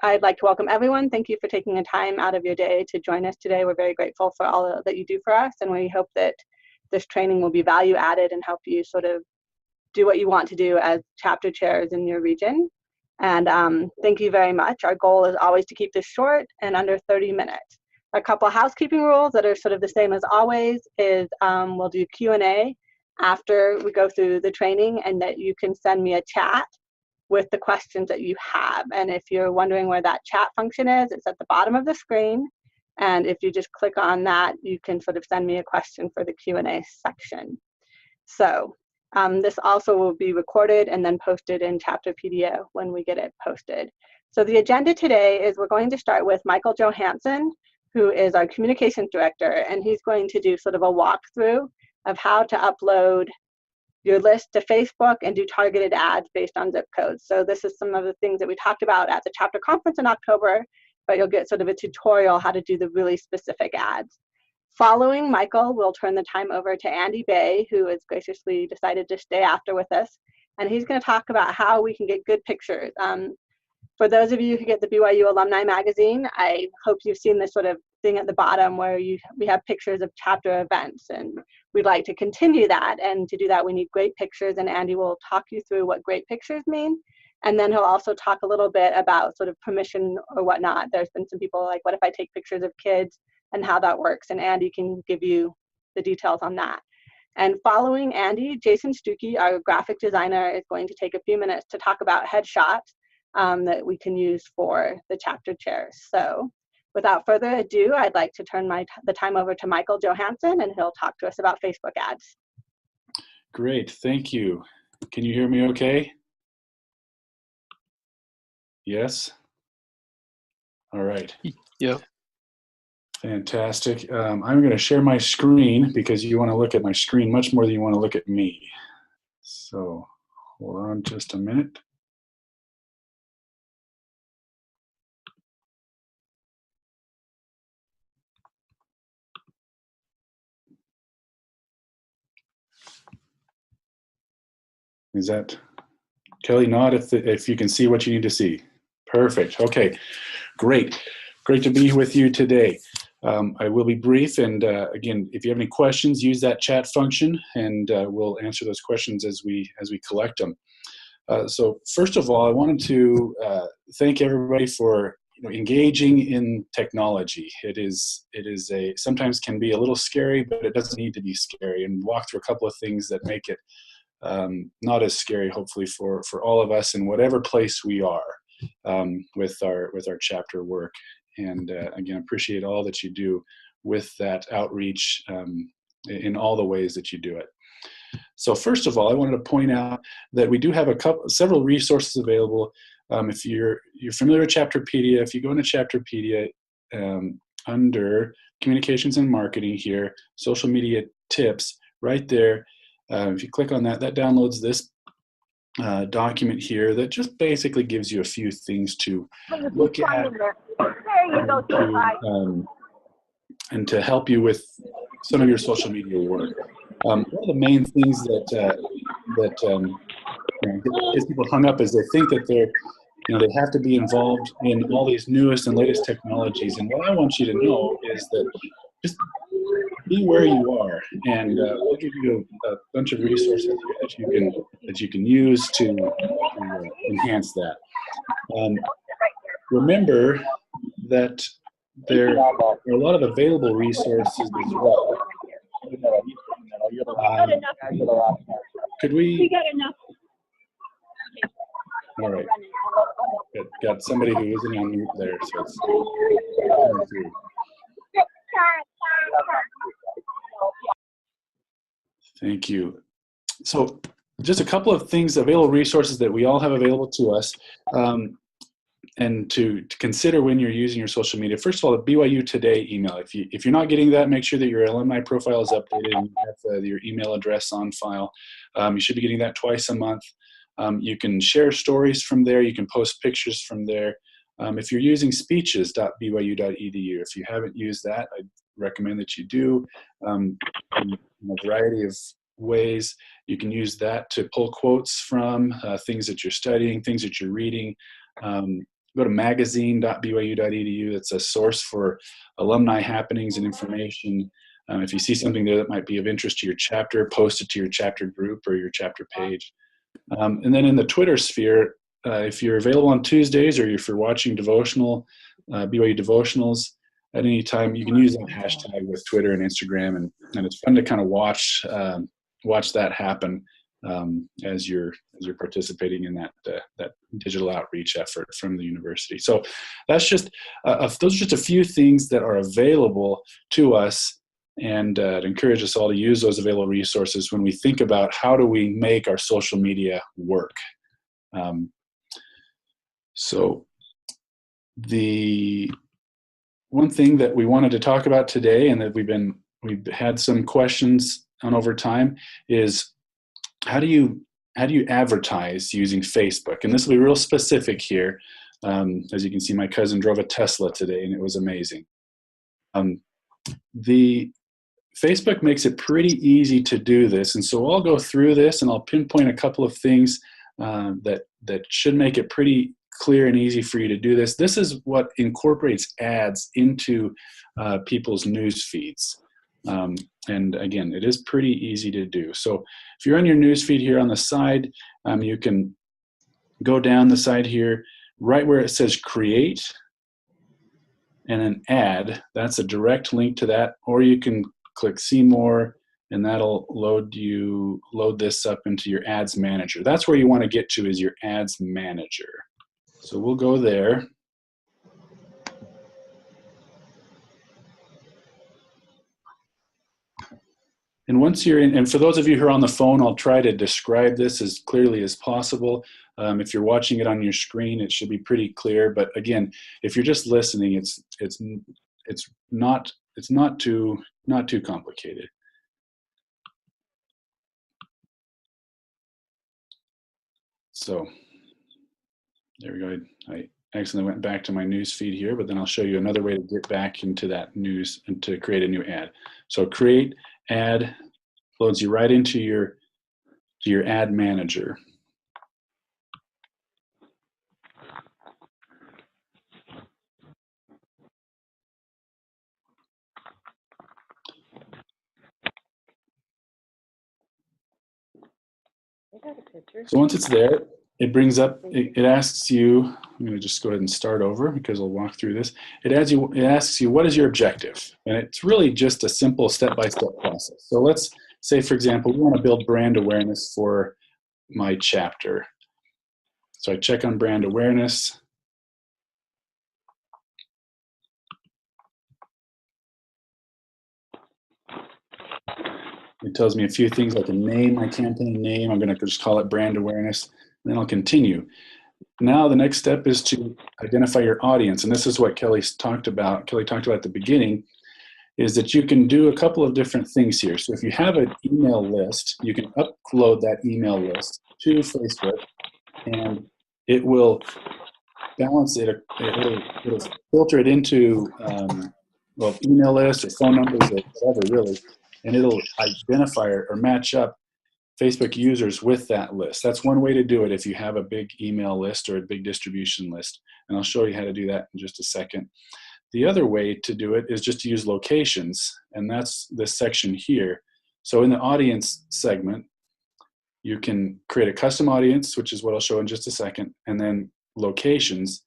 I'd like to welcome everyone. Thank you for taking the time out of your day to join us today. We're very grateful for all that you do for us, and we hope that this training will be value added and help you sort of do what you want to do as chapter chairs in your region. And thank you very much. Our goal is always to keep this short and under 30 minutes. A couple housekeeping rules that are sort of the same as always is we'll do Q&A after we go through the training, and that you can send me a chat with the questions that you have. And if you're wondering where that chat function is, it's at the bottom of the screen. And if you just click on that, you can sort of send me a question for the Q&A section. So this also will be recorded and then posted in Chapterpedia when we get it posted. So the agenda today is we're going to start with Michael Johansson, who is our communications director, and he's going to do sort of a walkthrough of how to upload your list to Facebook and do targeted ads based on zip codes. So this is some of the things that we talked about at the chapter conference in October, but you'll get sort of a tutorial how to do the really specific ads. Following Michael, we'll turn the time over to Andy Bay, who has graciously decided to stay after with us, and he's going to talk about how we can get good pictures. For those of you who get the BYU Alumni Magazine, I hope you've seen this sort of thing at the bottom where we have pictures of chapter events, and we'd like to continue that. And to do that, we need great pictures, and Andy will talk you through what great pictures mean. And then he'll also talk a little bit about sort of permission or whatnot. There's been some people like, what if I take pictures of kids, and how that works? And Andy can give you the details on that. And following Andy, Jason Stuckey, our graphic designer, is going to take a few minutes to talk about headshots that we can use for the chapter chairs. So without further ado, I'd like to turn the time over to Michael Johansson, and he'll talk to us about Facebook ads. Great, thank you. Can you hear me okay? Yes? All right. Yep. Fantastic. I'm going to share my screen because you want to look at my screen much more than you want to look at me. So hold on just a minute. Is that, Kelly, nod if you can see what you need to see. Perfect. Okay, great. Great to be with you today. I will be brief, and again, if you have any questions, use that chat function, and we'll answer those questions as we collect them. So first of all, I wanted to thank everybody for engaging in technology. It is sometimes can be a little scary, but it doesn't need to be scary. And walk through a couple of things that make it not as scary, hopefully, for all of us in whatever place we are with our chapter work. And again, appreciate all that you do with that outreach in all the ways that you do it. So first of all, I wanted to point out that we do have several resources available. If you're familiar with Chapterpedia, if you go into Chapterpedia under Communications and Marketing here, Social Media Tips, right there, if you click on that, that downloads this document here that just basically gives you a few things to look at and to help you with some of your social media work. One of the main things that gets people hung up is they think that they have to be involved in all these newest and latest technologies. And what I want you to know is that just be where you are, and we'll give you a bunch of resources that you can use to enhance that. Remember that there are a lot of available resources as well. Could we got enough. All right. Got somebody who isn't on mute there, so it's coming through. Thank you. So just a couple of things, available resources that we all have available to us and to consider when you're using your social media. First of all, the BYU Today email. If you're not getting that, make sure that your alumni profile is updated and you have your email address on file. You should be getting that twice a month. You can share stories from there. You can post pictures from there. If you're using speeches.byu.edu, if you haven't used that, I recommend that you do in a variety of ways. You can use that to pull quotes from things that you're studying, things that you're reading. go to magazine.byu.edu. It's a source for alumni happenings and information. If you see something there that might be of interest to your chapter, post it to your chapter group or your chapter page. And then in the Twitter sphere, if you're available on Tuesdays or if you're watching BYU devotionals at any time, you can use that hashtag with Twitter and Instagram, and it's fun to kind of watch that happen as you're participating in that digital outreach effort from the university. So that's just those are just a few things that are available to us, and I'd encourage us all to use those available resources when we think about how do we make our social media work. So the one thing that we wanted to talk about today, and that we've had some questions on over time, is how do you advertise using Facebook? And this will be real specific here. As you can see, my cousin drove a Tesla today, and it was amazing. The Facebook makes it pretty easy to do this, and so I'll go through this and I'll pinpoint a couple of things that should make it pretty clear and easy for you to do this. This is what incorporates ads into people's news feeds. And again, it is pretty easy to do. So if you're on your news feed here on the side, you can go down the side here, right where it says create and an ad. That's a direct link to that, or you can click see more, and that'll load this up into your ads manager. That's where you want to get to, is your ads manager. So we'll go there. And once you're in, and for those of you who are on the phone, I'll try to describe this as clearly as possible. If you're watching it on your screen, it should be pretty clear. But again, if you're just listening, it's not too complicated. So there we go. I accidentally went back to my news feed here, but then I'll show you another way to get back into that news and to create a new ad. So create ad loads you right into your ad manager. So once it's there, it brings up, it asks you, I'm going to just go ahead and start over because I'll walk through this. It asks you, what is your objective? And it's really just a simple step-by-step process. So let's say, for example, we want to build brand awareness for my chapter. So I check on brand awareness. It tells me a few things like a name, my campaign name. I'm going to just call it brand awareness, and then I'll continue. Now the next step is to identify your audience, and this is what Kelly talked about at the beginning, is that you can do a couple of different things here. So if you have an email list, you can upload that email list to Facebook, and it will balance it. It'll filter it into email lists or phone numbers or whatever, really, and it'll identify or match up Facebook users with that list. That's one way to do it if you have a big email list or a big distribution list, and I'll show you how to do that in just a second. The other way to do it is just to use locations, and that's this section here. So in the audience segment, you can create a custom audience, which is what I'll show in just a second, and then locations.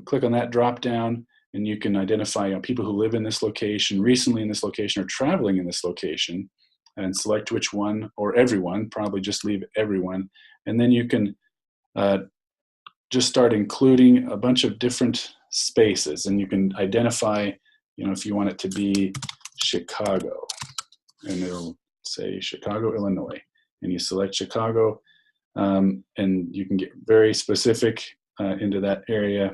Click on that drop down, and you can identify people who live in this location, recently in this location, or traveling in this location, and select which one, or everyone. Probably just leave everyone, and then you can just start including a bunch of different spaces, and you can identify, if you want it to be Chicago, and it'll say Chicago, Illinois, and you select Chicago, and you can get very specific into that area.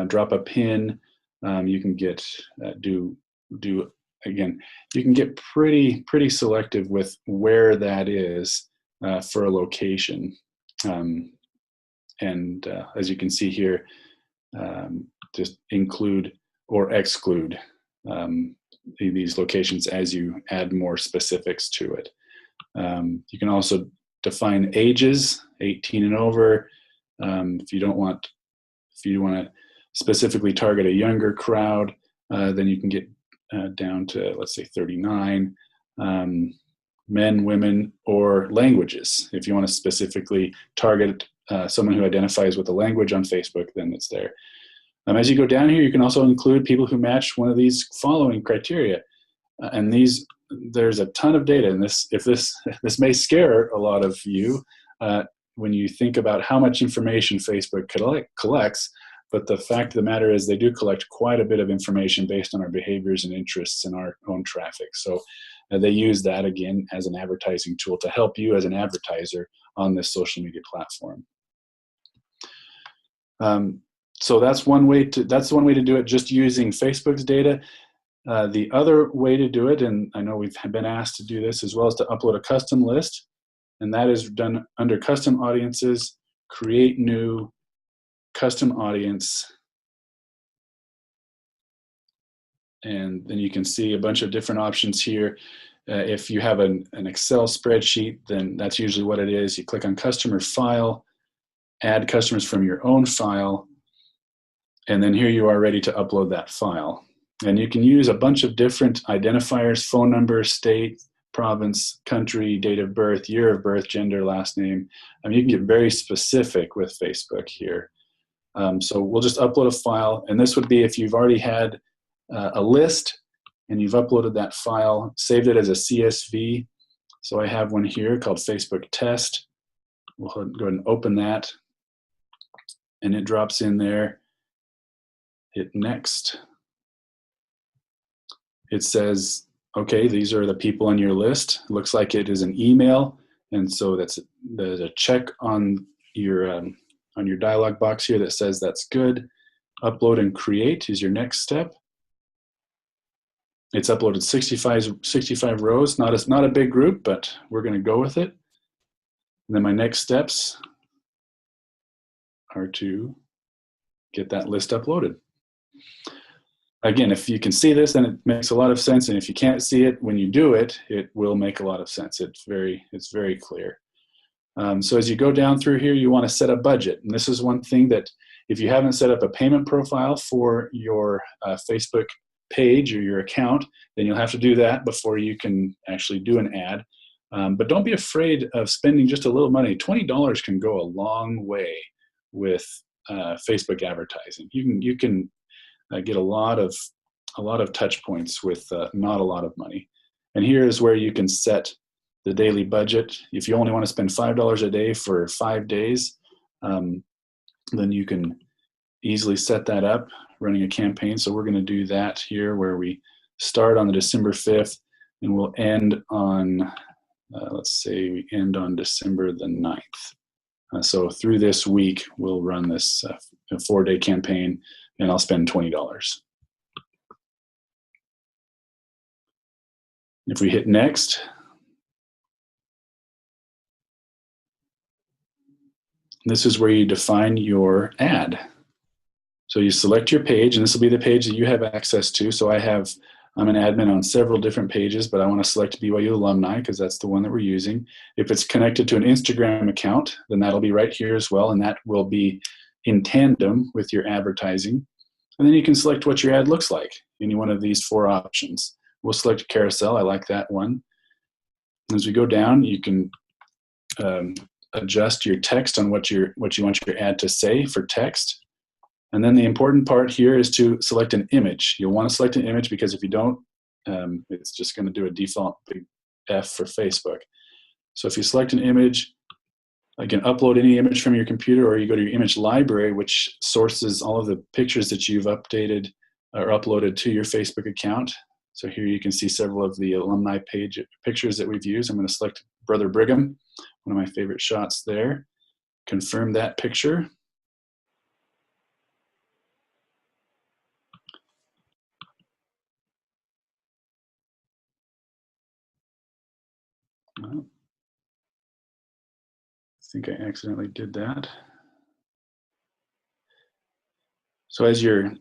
Drop a pin. You can get again. You can get pretty selective with where that is for a location, and as you can see here, just include or exclude these locations as you add more specifics to it. You can also define ages, 18 and over. If you don't want If you want to specifically target a younger crowd, then you can get down to, let's say, 39. Men, women, or languages. If you want to specifically target someone who identifies with a language on Facebook, then it's there. As you go down here, you can also include people who match one of these following criteria. And there's a ton of data. And this may scare a lot of you when you think about how much information Facebook collects. But the fact of the matter is they do collect quite a bit of information based on our behaviors and interests and our own traffic. So they use that, again, as an advertising tool to help you as an advertiser on this social media platform. So that's one way to do it, just using Facebook's data. The other way to do it, and I know we've been asked to do this as well, is to upload a custom list. And that is done under custom audiences, create new custom audience. And then you can see a bunch of different options here. If you have an Excel spreadsheet, then that's usually what it is. You click on customer file, add customers from your own file, and then here you are ready to upload that file. And you can use a bunch of different identifiers: phone number, state, province, country, date of birth, year of birth, gender, last name. I mean, you can get very specific with Facebook here. So we'll just upload a file, and this would be if you've already had a list and you've uploaded that file, saved it as a CSV. So I have one here called Facebook test. We'll go ahead and open that, and it drops in there. Hit next. It says, okay, these are the people on your list. It looks like it is an email, and so there's a check on your dialog box here that says that's good. Upload and create is your next step. It's uploaded 65 rows. Not a big group, but we're going to go with it. And then my next steps are to get that list uploaded. Again, if you can see this, then it makes a lot of sense. And if you can't see it, when you do it, it will make a lot of sense. It's very clear. So as you go down through here, you want to set a budget. And this is one thing that if you haven't set up a payment profile for your Facebook page or your account, then you'll have to do that before you can actually do an ad. But don't be afraid of spending just a little money. $20 can go a long way with Facebook advertising. You can get a lot of touch points with not a lot of money. And here is where you can set the daily budget. If you only want to spend $5 a day for 5 days, then you can easily set that up running a campaign. So we're going to do that here, where we start on the December 5th and we'll end on, let's say we end on December the 9th. So through this week, we'll run this 4-day campaign, and I'll spend $20. If we hit next, this is where you define your ad. So you select your page, and this will be the page that you have access to. So I'm an admin on several different pages, but I want to select BYU Alumni because that's the one that we're using. If it's connected to an Instagram account, then that'll be right here as well, and that will be in tandem with your advertising. And then you can select what your ad looks like, any one of these 4 options. We'll select carousel. I like that one. As we go down, you can adjust your text on what you want your ad to say for text. And then the important part here is to select an image. You'll want to select an image because if you don't, it's just going to do a default big F for Facebook. So if you select an image, again, upload any image from your computer, or you go to your image library, which sources all of the pictures that you've updated or uploaded to your Facebook account. So here you can see several of the alumni page pictures that we've used. I'm going to select Brother Brigham, one of my favorite shots there. Confirm that picture. Well, I think I accidentally did that. So as you're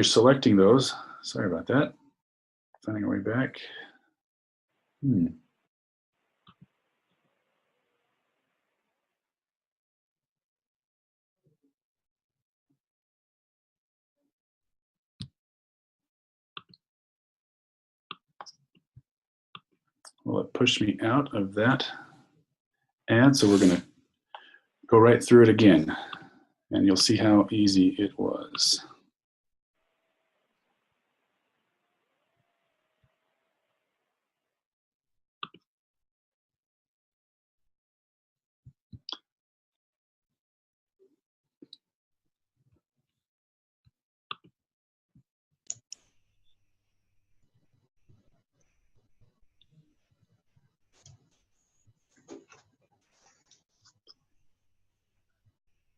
selecting those, sorry about that, finding our way back. Well, it pushed me out of that ad, so we're going to go right through it again, and you'll see how easy it was.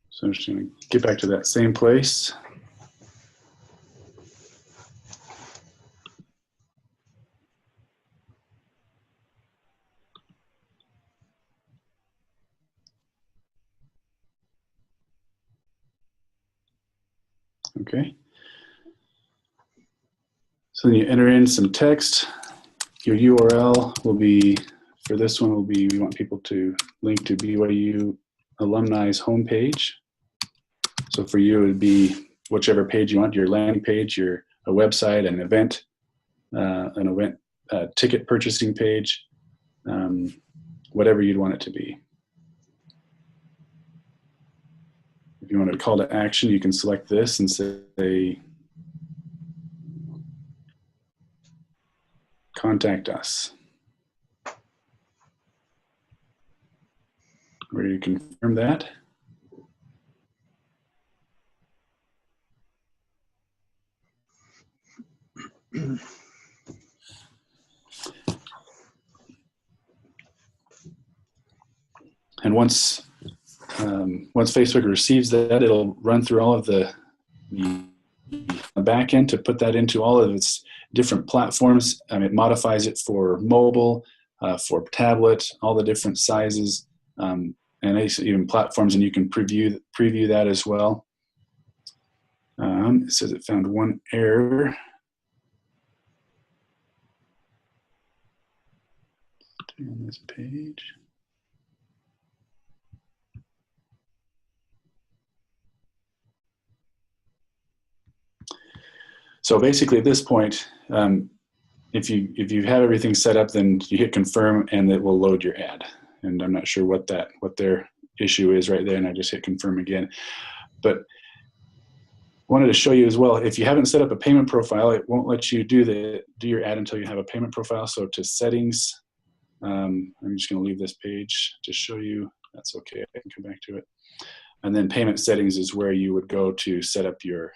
So I'm just going to get back to that same place. Okay. So then you enter in some text. Your URL will be, for this one will be, we want people to link to BYU Alumni's homepage. So for you, it would be whichever page you want, your landing page, a website, an event ticket purchasing page, whatever you'd want it to be. If you want a call to action, you can select this and say, contact us. Ready to confirm that? And once Facebook receives that, it'll run through all of the back end to put that into all of its different platforms. It modifies it for mobile, for tablet, all the different sizes, and even platforms, and you can preview that as well. It says it found one error. On this page. So basically at this point, if you have everything set up, then you hit confirm and it will load your ad. And I'm not sure what their issue is right there, and I just hit confirm again. But I wanted to show you as well, if you haven't set up a payment profile, it won't let you do your ad until you have a payment profile. So to settings, I'm just going to leave this page to show you. That's okay, I can come back to it. And then payment settings is where you would go to set up your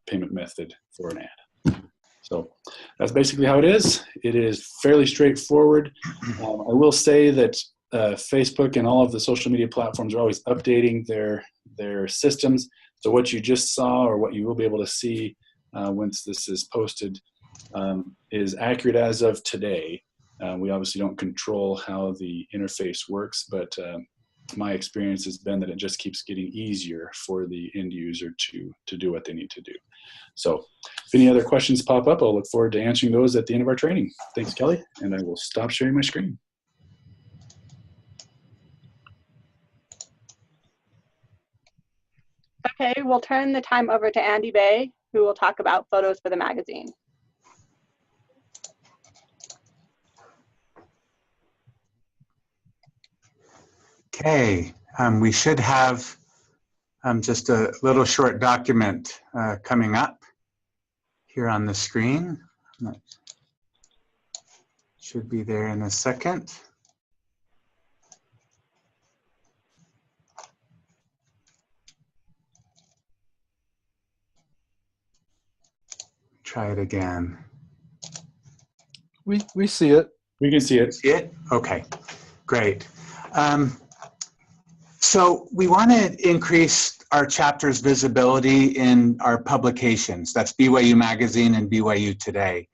payment method for an ad. So that's basically how it is. It is fairly straightforward. I will say that Facebook and all of the social media platforms are always updating their systems. So what you just saw, or what you will be able to see once this is posted, is accurate as of today. We obviously don't control how the interface works, but my experience has been that it just keeps getting easier for the end user to do what they need to do. So if any other questions pop up, I'll look forward to answering those at the end of our training. Thanks, Kelly, and I will stop sharing my screen. Okay, we'll turn the time over to Andy Bay, who will talk about photos for the magazine. Okay, we should have just a little short document coming up here on the screen. Should be there in a second. Try it again. We see it. We can see it. See it? Okay, great. So we want to increase our chapter's visibility in our publications. That's BYU Magazine and BYU Today.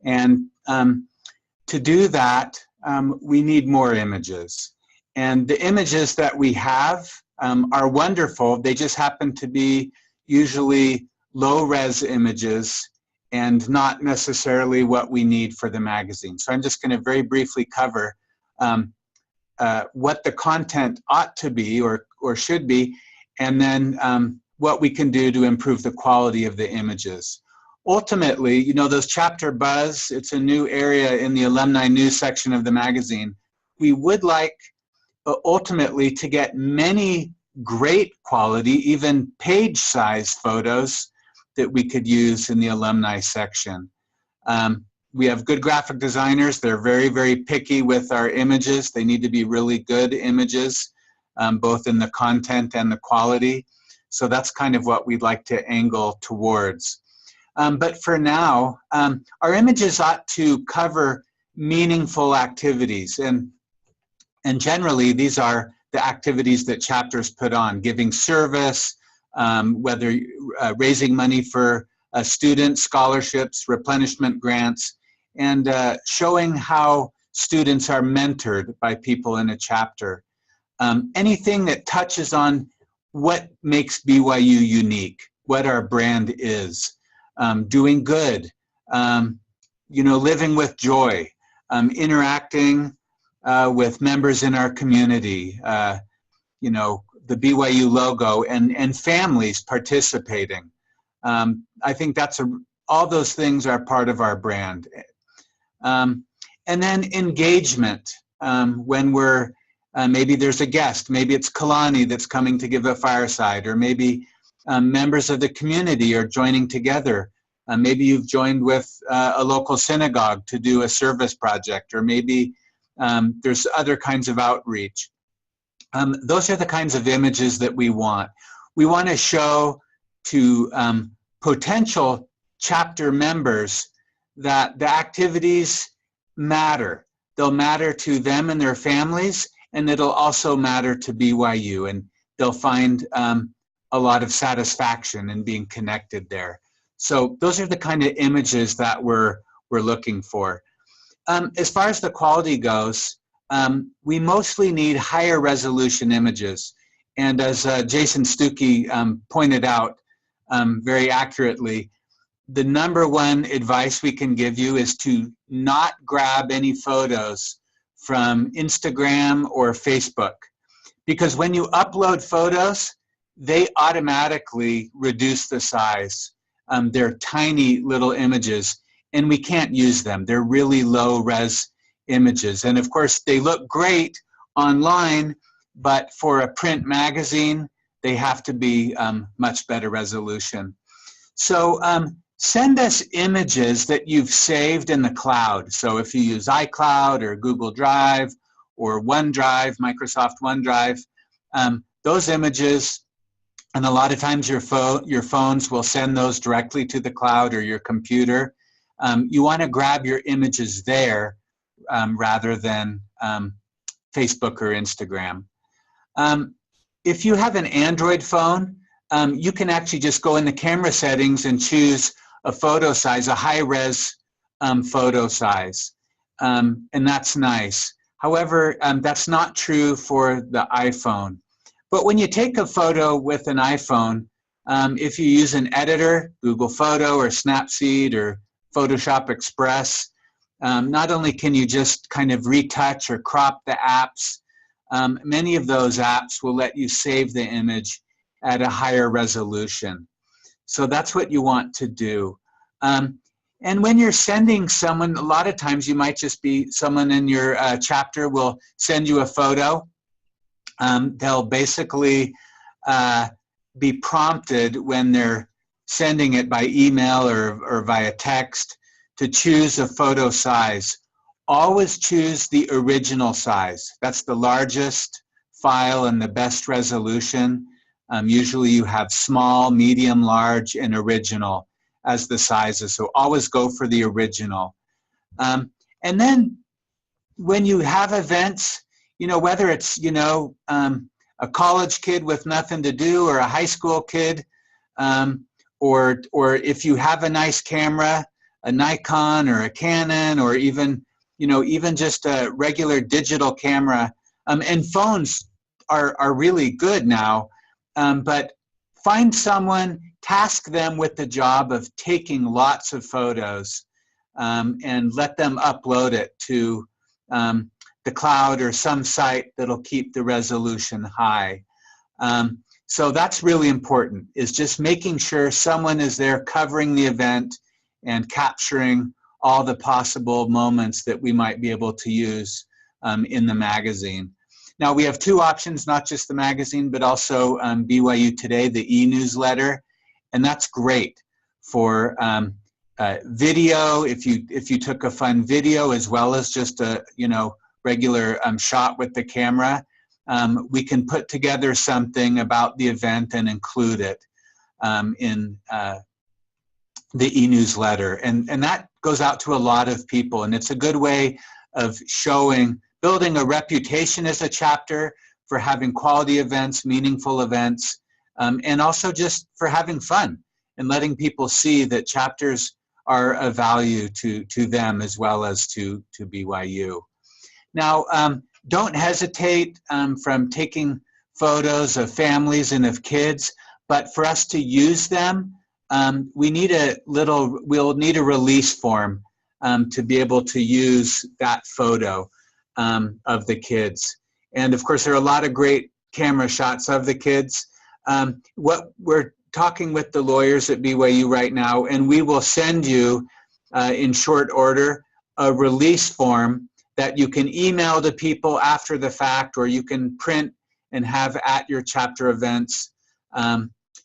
And to do that, we need more images. And the images that we have are wonderful. They just happen to be usually low-res images and not necessarily what we need for the magazine. So I'm just going to very briefly cover what the content ought to be or should be, and then what we can do to improve the quality of the images. ultimately, you know, those chapter buzz, it's a new area in the alumni news section of the magazine. We would like ultimately to get many great quality, even page-size photos that we could use in the alumni section. We have good graphic designers. They're very, very picky with our images. They need to be really good images, both in the content and the quality. So that's kind of what we'd like to angle towards. But for now, our images ought to cover meaningful activities. And generally, these are the activities that chapters put on: giving service, whether raising money for students, scholarships, replenishment grants, and showing how students are mentored by people in a chapter. Anything that touches on what makes BYU unique, what our brand is, doing good, you know, living with joy, interacting with members in our community, you know, the BYU logo, and families participating. I think that's all those things are part of our brand. And then engagement, when we're, maybe there's a guest, maybe it's Kalani that's coming to give a fireside, or maybe members of the community are joining together. Maybe you've joined with a local synagogue to do a service project, or maybe there's other kinds of outreach. Those are the kinds of images that we want. We want to show to potential chapter members that the activities matter. They'll matter to them and their families, and it'll also matter to BYU, and they'll find a lot of satisfaction in being connected there. So those are the kind of images that we're looking for. As far as the quality goes, we mostly need higher resolution images. And as Jason Stuckey pointed out very accurately, the #1 advice we can give you is to not grab any photos from Instagram or Facebook. Because when you upload photos, they automatically reduce the size. They're tiny little images, and we can't use them. They're really low-res images. And of course, they look great online, but for a print magazine, they have to be much better resolution. So send us images that you've saved in the cloud. So if you use iCloud or Google Drive or OneDrive, Microsoft OneDrive, those images, and a lot of times your phones will send those directly to the cloud or your computer. You want to grab your images there rather than Facebook or Instagram. If you have an Android phone, you can actually just go in the camera settings and choose a photo size, a high-res photo size, and that's nice. However, that's not true for the iPhone. But when you take a photo with an iPhone, if you use an editor, Google Photo or Snapseed or Photoshop Express, not only can you just kind of retouch or crop the apps, many of those apps will let you save the image at a higher resolution. So that's what you want to do. And when you're sending someone, a lot of times you might just be, someone in your chapter will send you a photo. They'll basically be prompted when they're sending it by email or via text to choose a photo size. Always choose the original size. That's the largest file and the best resolution. Usually you have small, medium, large, and original as the sizes. So always go for the original. And then when you have events, you know, whether it's, you know, a college kid with nothing to do or a high school kid, or if you have a nice camera, a Nikon or a Canon, or even, you know, even just a regular digital camera, and phones are really good now, but find someone, task them with the job of taking lots of photos, and let them upload it to the cloud or some site that'll keep the resolution high. So that's really important, is just making sure someone is there covering the event and capturing all the possible moments that we might be able to use in the magazine. Now, we have two options, not just the magazine, but also BYU Today, the e-newsletter, and that's great for video. If you took a fun video as well as just a regular shot with the camera, we can put together something about the event and include it in the e-newsletter, and that goes out to a lot of people, and it's a good way of building a reputation as a chapter for having quality events, meaningful events, and also just for having fun and letting people see that chapters are of value to them as well as to BYU. Now, don't hesitate from taking photos of families and of kids, but for us to use them, we'll need a release form to be able to use that photo of the kids. And of course, there are a lot of great camera shots of the kids. What we're talking with the lawyers at BYU right now, and we will send you in short order a release form that you can email to people after the fact, or you can print and have at your chapter events.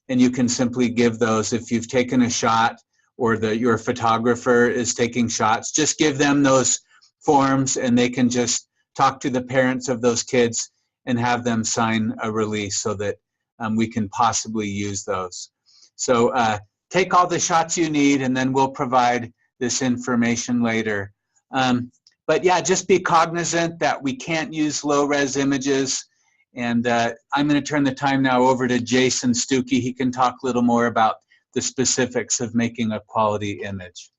And you can simply give those if you've taken a shot or your photographer is taking shots. Just give them those forms and they can just talk to the parents of those kids and have them sign a release so that we can possibly use those. So take all the shots you need and then we'll provide this information later. But yeah, just be cognizant that we can't use low-res images. And I'm going to turn the time now over to Jason Stuckey. He can talk a little more about the specifics of making a quality image.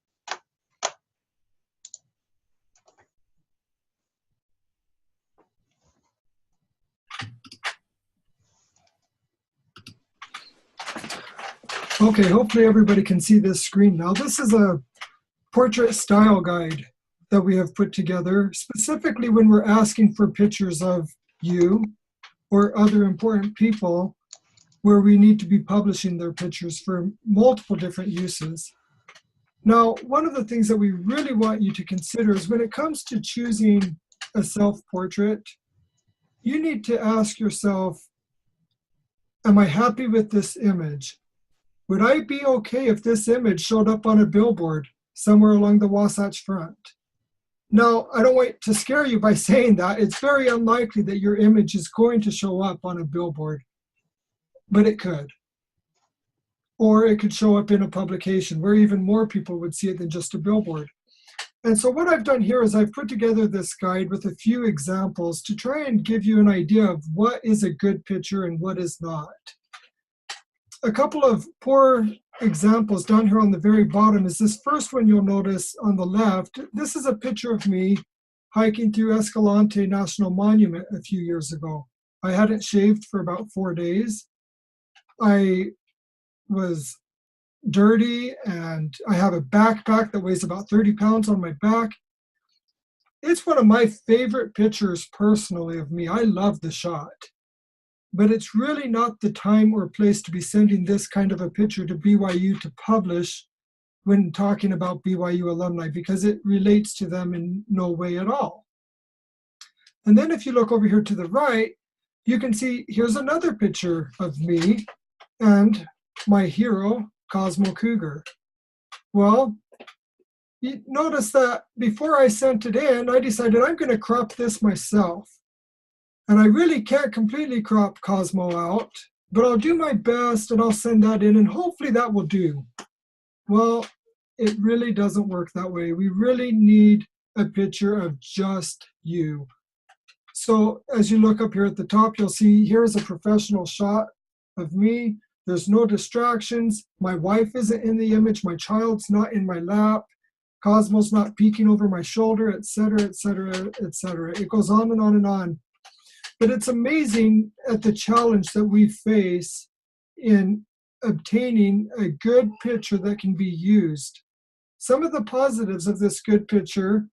Okay, hopefully everybody can see this screen now. This is a portrait style guide that we have put together specifically when we're asking for pictures of you or other important people where we need to be publishing their pictures for multiple different uses. Now, one of the things that we really want you to consider is when it comes to choosing a self-portrait, you need to ask yourself, am I happy with this image? Would I be okay if this image showed up on a billboard somewhere along the Wasatch Front? Now, I don't want to scare you by saying that. It's very unlikely that your image is going to show up on a billboard, but it could. Or it could show up in a publication where even more people would see it than just a billboard. And so what I've done here is I've put together this guide with a few examples to try and give you an idea of what is a good picture and what is not. A couple of poor examples down here on the very bottom is this first one you'll notice on the left. This is a picture of me hiking through Escalante National Monument a few years ago. I hadn't shaved for about 4 days. I was dirty and I have a backpack that weighs about 30 pounds on my back. It's one of my favorite pictures personally of me. I love the shot. But it's really not the time or place to be sending this kind of a picture to BYU to publish when talking about BYU alumni, because it relates to them in no way at all. And then if you look over here to the right, you can see here's another picture of me and my hero, Cosmo Cougar. Well, you notice that before I sent it in, I decided I'm going to crop this myself. And I really can't completely crop Cosmo out, but I'll do my best and I'll send that in and hopefully that will do. Well, it really doesn't work that way. We really need a picture of just you. So as you look up here at the top, you'll see here's a professional shot of me. There's no distractions. My wife isn't in the image. My child's not in my lap. Cosmo's not peeking over my shoulder, et cetera, et cetera, et cetera. It goes on and on and on. But it's amazing at the challenge that we face in obtaining a good picture that can be used. Some of the positives of this good picture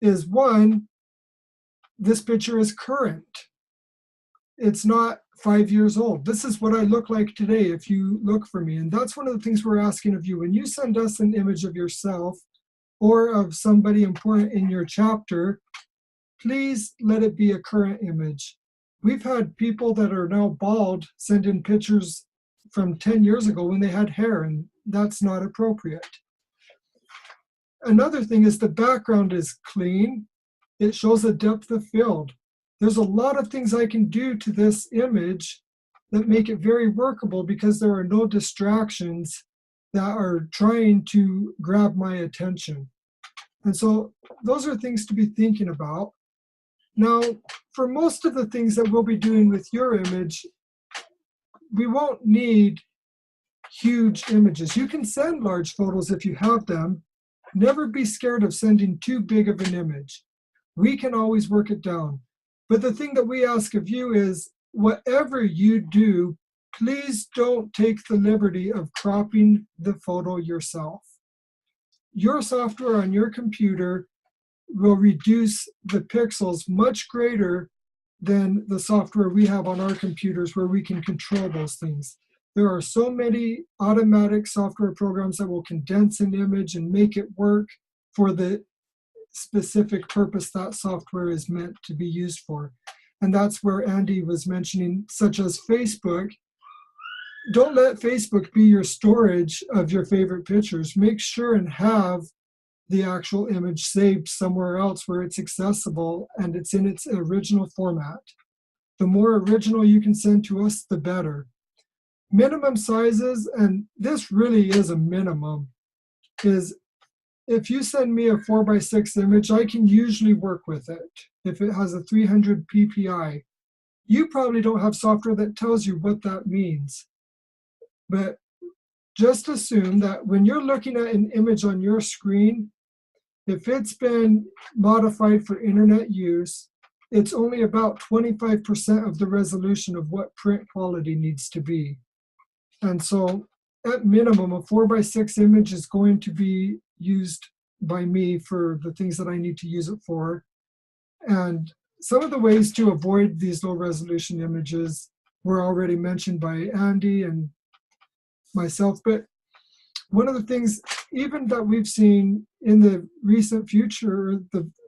is, one, this picture is current. It's not 5 years old. This is what I look like today if you look for me. And that's one of the things we're asking of you. When you send us an image of yourself or of somebody important in your chapter, please let it be a current image. We've had people that are now bald send in pictures from 10 years ago when they had hair, and that's not appropriate. Another thing is the background is clean. It shows a depth of field. There's a lot of things I can do to this image that make it very workable because there are no distractions that are trying to grab my attention. And so those are things to be thinking about. Now, for most of the things that we'll be doing with your image, we won't need huge images. You can send large photos if you have them. Never be scared of sending too big of an image. We can always work it down. But the thing that we ask of you is, whatever you do, please don't take the liberty of cropping the photo yourself. Your software on your computer will reduce the pixels much greater than the software we have on our computers where we can control those things. There are so many automatic software programs that will condense an image and make it work for the specific purpose that software is meant to be used for. And that's where Andy was mentioning, such as Facebook. Don't let Facebook be your storage of your favorite pictures. Make sure and have the actual image saved somewhere else where it's accessible and it's in its original format. The more original you can send to us, the better. Minimum sizes, and this really is a minimum, is if you send me a 4:6 image, I can usually work with it if it has a 300 ppi. You probably don't have software that tells you what that means. But just assume that when you're looking at an image on your screen, if it's been modified for internet use, it's only about 25% of the resolution of what print quality needs to be. And so at minimum, a 4:6 image is going to be used by me for the things that I need to use it for. And some of the ways to avoid these low resolution images were already mentioned by Andy and myself. But one of the things even that we've seen in the recent future,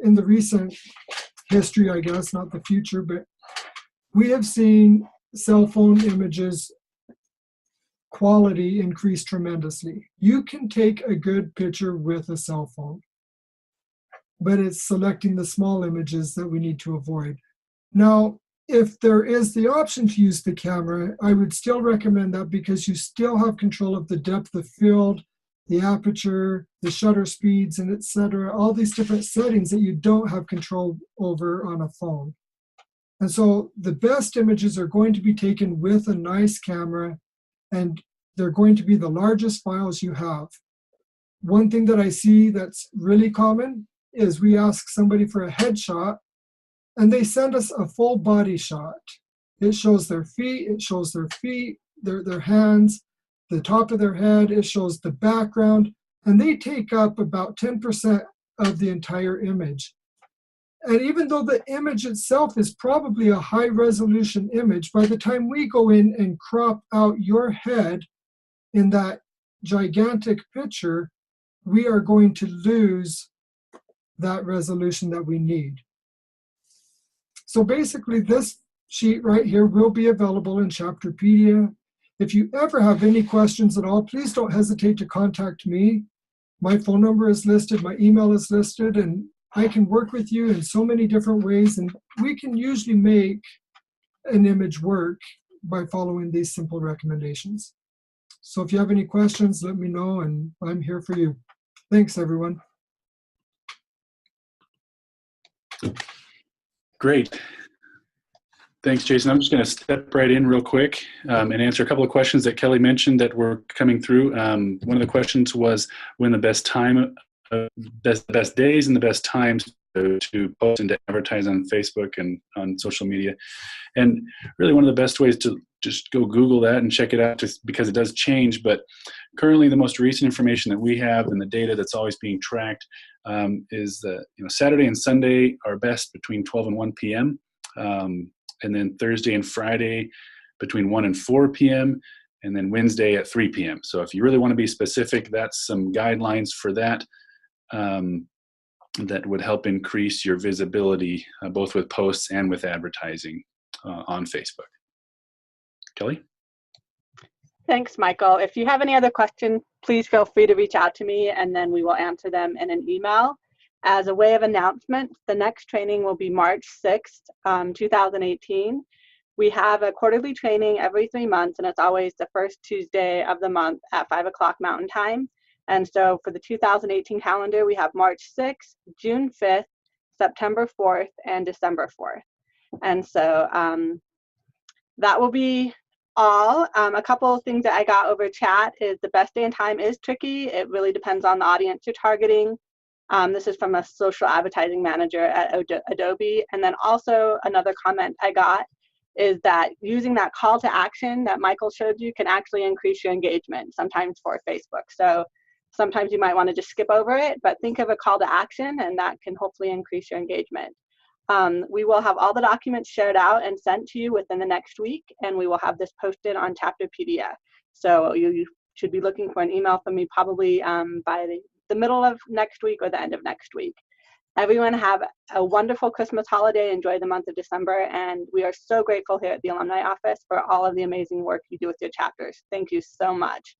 in the recent history, I guess, not the future, but we have seen cell phone images quality increase tremendously. You can take a good picture with a cell phone, but it's selecting the small images that we need to avoid. Now, if there is the option to use the camera, I would still recommend that because you still have control of the depth of field, the aperture, the shutter speeds, and etc. All these different settings that you don't have control over on a phone. And so the best images are going to be taken with a nice camera, and they're going to be the largest files you have. One thing that I see that's really common is we ask somebody for a headshot, and they send us a full body shot. It shows their feet, it shows their hands, the top of their head, it shows the background, and they take up about 10% of the entire image. And even though the image itself is probably a high resolution image, by the time we go in and crop out your head in that gigantic picture, we are going to lose that resolution that we need. So basically this sheet right here will be available in Chapterpedia. If you ever have any questions at all, please don't hesitate to contact me. My phone number is listed, my email is listed, and I can work with you in so many different ways, and we can usually make an image work by following these simple recommendations. So if you have any questions, let me know, and I'm here for you. Thanks, everyone. Great. Thanks, Jason. I'm just going to step right in real quick and answer a couple of questions that Kelly mentioned that were coming through. One of the questions was when the best time, best days and the best times to post and to advertise on Facebook and on social media. And really one of the best ways to just go Google that and check it out, just because it does change. But currently the most recent information that we have and the data that's always being tracked is that Saturday and Sunday are best between 12 and 1 p.m. And then Thursday and Friday between 1 and 4 p.m., and then Wednesday at 3 p.m. So if you really want to be specific, that's some guidelines for that that would help increase your visibility, both with posts and with advertising on Facebook. Kelly? Thanks, Michael. If you have any other questions, please feel free to reach out to me, and then we will answer them in an email. As a way of announcement, the next training will be March 6th, 2018. We have a quarterly training every 3 months, and it's always the first Tuesday of the month at 5 o'clock Mountain Time. And so for the 2018 calendar, we have March 6th, June 5th, September 4th, and December 4th. And so that will be all. A couple of things that I got over chat is the best day and time is tricky. It really depends on the audience you're targeting. This is from a social advertising manager at Adobe. And then also another comment I got is that using that call to action that Michael showed you can actually increase your engagement, sometimes for Facebook. So sometimes you might want to just skip over it, but think of a call to action, and that can hopefully increase your engagement. We will have all the documents shared out and sent to you within the next week, and we will have this posted on Chapterpedia. So you should be looking for an email from me probably by the middle of next week or the end of next week. Everyone have a wonderful Christmas holiday. Enjoy the month of December, and we are so grateful here at the Alumni Office for all of the amazing work you do with your chapters. Thank you so much.